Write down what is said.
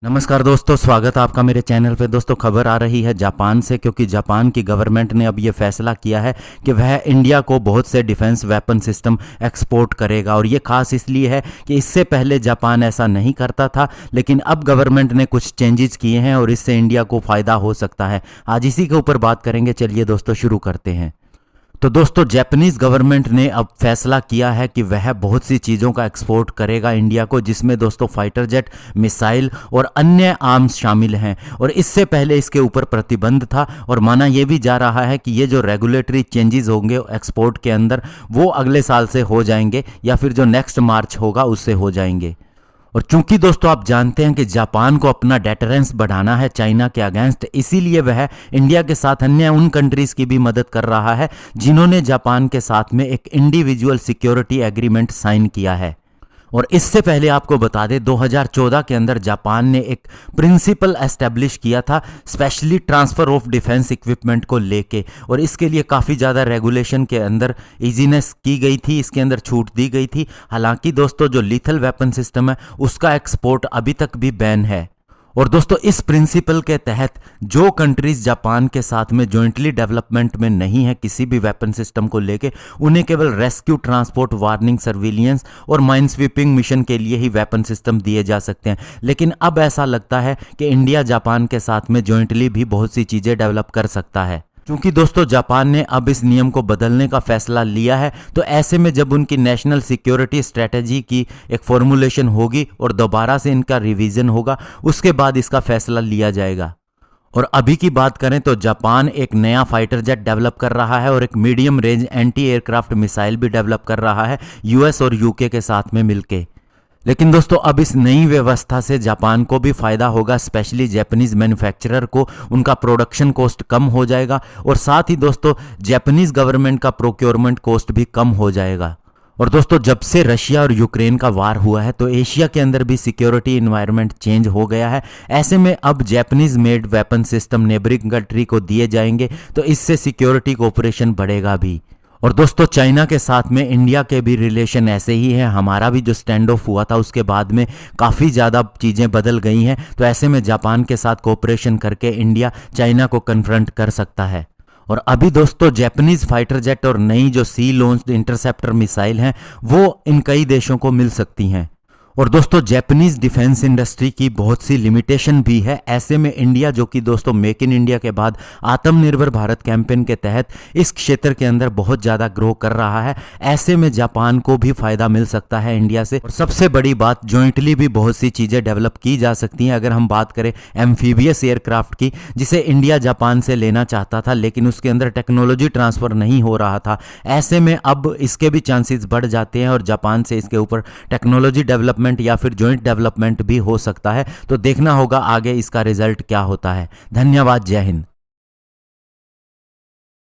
नमस्कार दोस्तों, स्वागत है आपका मेरे चैनल पे। दोस्तों, खबर आ रही है जापान से, क्योंकि जापान की गवर्नमेंट ने अब ये फैसला किया है कि वह इंडिया को बहुत से डिफेंस वेपन सिस्टम एक्सपोर्ट करेगा। और ये खास इसलिए है कि इससे पहले जापान ऐसा नहीं करता था, लेकिन अब गवर्नमेंट ने कुछ चेंजेस किए हैं और इससे इंडिया को फ़ायदा हो सकता है। आज इसी के ऊपर बात करेंगे। चलिए दोस्तों, शुरू करते हैं। तो दोस्तों, जापानीज़ गवर्नमेंट ने अब फैसला किया है कि वह बहुत सी चीज़ों का एक्सपोर्ट करेगा इंडिया को, जिसमें दोस्तों फाइटर जेट, मिसाइल और अन्य आर्म्स शामिल हैं। और इससे पहले इसके ऊपर प्रतिबंध था और माना यह भी जा रहा है कि ये जो रेगुलेटरी चेंजेस होंगे एक्सपोर्ट के अंदर, वो अगले साल से हो जाएंगे या फिर जो नेक्स्ट मार्च होगा उससे हो जाएंगे। और चूंकि दोस्तों आप जानते हैं कि जापान को अपना डेटरेंस बढ़ाना है चाइना के अगेंस्ट, इसीलिए वह इंडिया के साथ अन्य उन कंट्रीज़ की भी मदद कर रहा है जिन्होंने जापान के साथ में एक इंडिविजुअल सिक्योरिटी एग्रीमेंट साइन किया है। और इससे पहले आपको बता दें, 2014 के अंदर जापान ने एक प्रिंसिपल एस्टेब्लिश किया था specially transfer of defence equipment को लेके, और इसके लिए काफ़ी ज़्यादा रेगुलेशन के अंदर इजीनेस की गई थी, इसके अंदर छूट दी गई थी। हालांकि दोस्तों, जो लीथल वेपन सिस्टम है उसका एक्सपोर्ट अभी तक भी बैन है। और दोस्तों, इस प्रिंसिपल के तहत जो कंट्रीज जापान के साथ में जॉइंटली डेवलपमेंट में नहीं है किसी भी वेपन सिस्टम को लेके, उन्हें केवल रेस्क्यू, ट्रांसपोर्ट, वार्निंग, सर्विलियंस और माइन स्वीपिंग मिशन के लिए ही वेपन सिस्टम दिए जा सकते हैं। लेकिन अब ऐसा लगता है कि इंडिया जापान के साथ में जॉइंटली भी बहुत सी चीज़ें डेवलप कर सकता है। क्योंकि दोस्तों जापान ने अब इस नियम को बदलने का फैसला लिया है, तो ऐसे में जब उनकी नेशनल सिक्योरिटी स्ट्रेटजी की एक फॉर्मुलेशन होगी और दोबारा से इनका रिवीजन होगा, उसके बाद इसका फैसला लिया जाएगा। और अभी की बात करें तो जापान एक नया फाइटर जेट डेवलप कर रहा है और एक medium range anti aircraft missile भी डेवलप कर रहा है यूएस और यूके के साथ में मिलके। लेकिन दोस्तों, अब इस नई व्यवस्था से जापान को भी फ़ायदा होगा, स्पेशली जापानीज़ मैन्युफैक्चरर को उनका प्रोडक्शन कॉस्ट कम हो जाएगा और साथ ही दोस्तों जापानीज़ गवर्नमेंट का प्रोक्योरमेंट कॉस्ट भी कम हो जाएगा। और दोस्तों, जब से रशिया और यूक्रेन का वार हुआ है तो एशिया के अंदर भी सिक्योरिटी इन्वायरमेंट चेंज हो गया है। ऐसे में अब Japanese made weapon system neighbouring country को दिए जाएंगे, तो इससे सिक्योरिटी कोऑपरेशन बढ़ेगा भी। और दोस्तों, चाइना के साथ में इंडिया के भी रिलेशन ऐसे ही हैं। हमारा भी जो स्टैंड ऑफ हुआ था उसके बाद में काफ़ी ज़्यादा चीज़ें बदल गई हैं, तो ऐसे में जापान के साथ कोऑपरेशन करके इंडिया चाइना को कन्फ्रंट कर सकता है। और अभी दोस्तों, जापानीज़ फाइटर जेट और नई जो सी लॉन्च्ड इंटरसेप्टर मिसाइल हैं वो इन कई देशों को मिल सकती हैं। और दोस्तों, जापानीज़ डिफेंस इंडस्ट्री की बहुत सी लिमिटेशन भी है। ऐसे में इंडिया, जो कि दोस्तों मेक इन इंडिया के बाद आत्मनिर्भर भारत कैंपेन के तहत इस क्षेत्र के अंदर बहुत ज़्यादा ग्रो कर रहा है, ऐसे में जापान को भी फ़ायदा मिल सकता है इंडिया से। और सबसे बड़ी बात, जॉइंटली भी बहुत सी चीज़ें डेवलप की जा सकती हैं। अगर हम बात करें एम्फीबियस एयरक्राफ्ट की, जिसे इंडिया जापान से लेना चाहता था लेकिन उसके अंदर टेक्नोलॉजी ट्रांसफ़र नहीं हो रहा था, ऐसे में अब इसके भी चांसेस बढ़ जाते हैं और जापान से इसके ऊपर टेक्नोलॉजी डेवलपमेंट या फिर जॉइंट डेवलपमेंट भी हो सकता है। तो देखना होगा आगे इसका रिजल्ट क्या होता है। धन्यवाद। जय हिंद।